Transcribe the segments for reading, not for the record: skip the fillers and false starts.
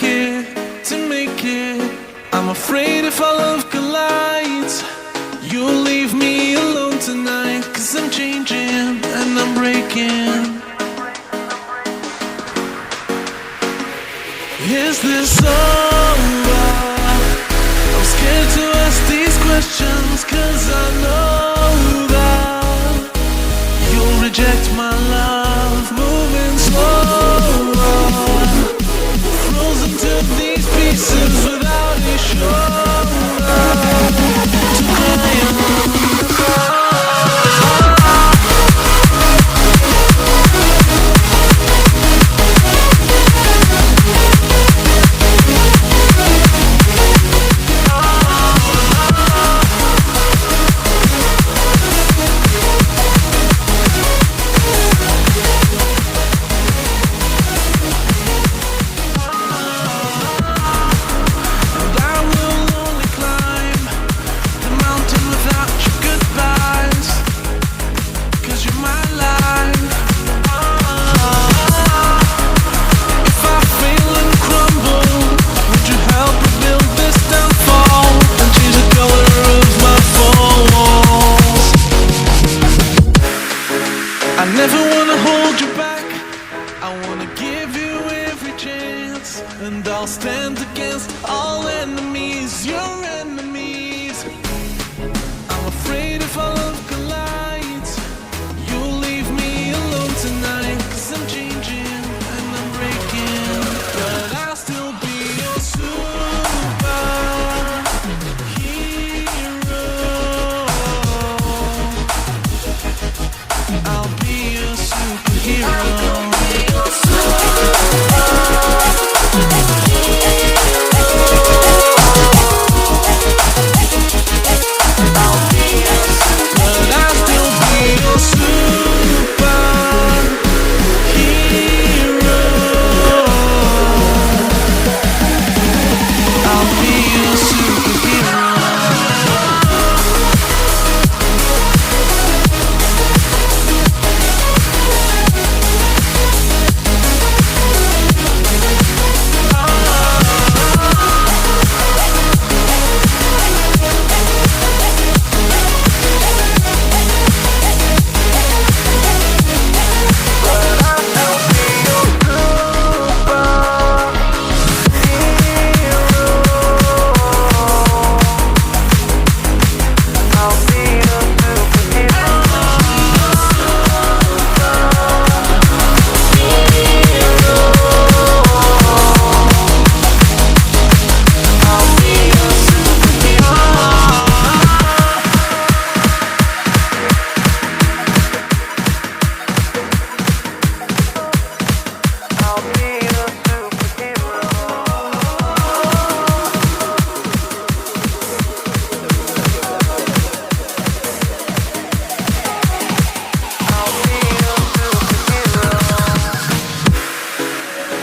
it, to make it. I'm afraid if our love collides, you'll leave me alone tonight. 'Cause I'm changing and I'm breaking. Is this over? I'm scared to ask these questions, 'cause I know that you'll reject my love. Moving slower, frozen to these pieces without a shoulder to cry on. I never wanna hold you back. I wanna give you every chance, and I'll stand against all enemies, your enemies. I'm afraid if our love collides, you'll leave me alone tonight. 'Cause I'm changing and I'm breaking, but I'll still be your superhero. I'll be your superhero.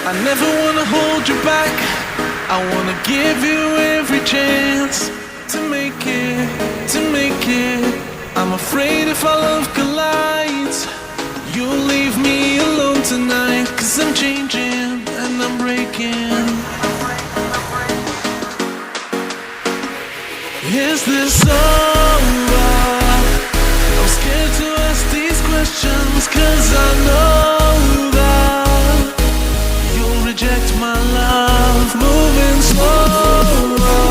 I never wanna hold you back. I wanna give you every chance to make it, to make it. I'm afraid if our love collides, you'll leave me alone tonight. 'Cause I'm changing and I'm breaking. Is this over? I'm scared to ask these questions, 'cause I know that you'll reject my love. Moving slower,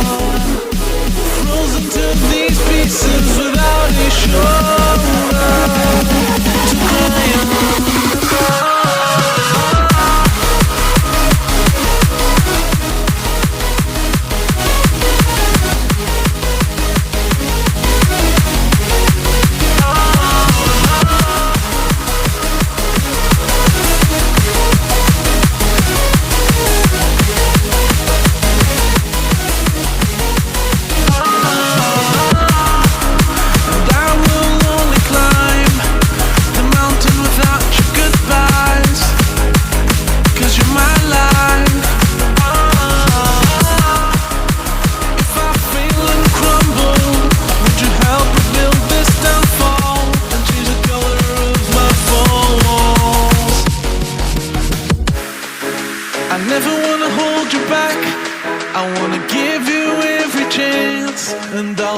frozen to these pieces without a shoulder to cry on.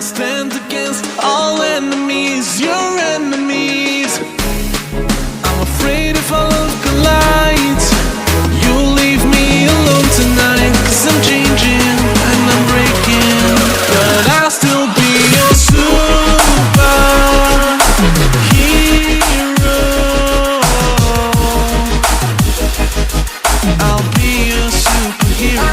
I'll stand against all enemies, your enemies. I'm afraid if I look alight, you'll leave me alone tonight. 'Cause I'm changing and I'm breaking, but I'll still be your superhero. I'll be your superhero.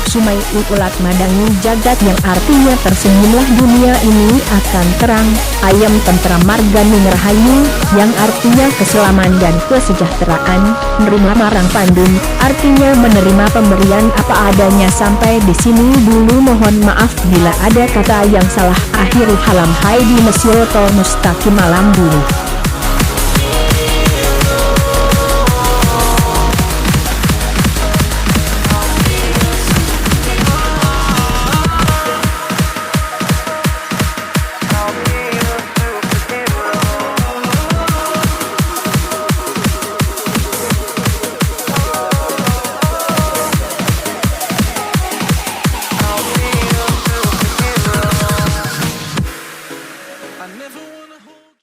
Sumai ulat madangi jagat, yang artinya tersenyumlah dunia ini akan terang. Ayam tentram margani ngerahayu, yang artinya keselamatan dan kesejahteraan. Nerima marang pandun, artinya menerima pemberian apa adanya. Sampai di sini dulu, mohon maaf bila ada kata yang salah. Akhirul halam, hai di Mesir tol mustaqim malam dulu.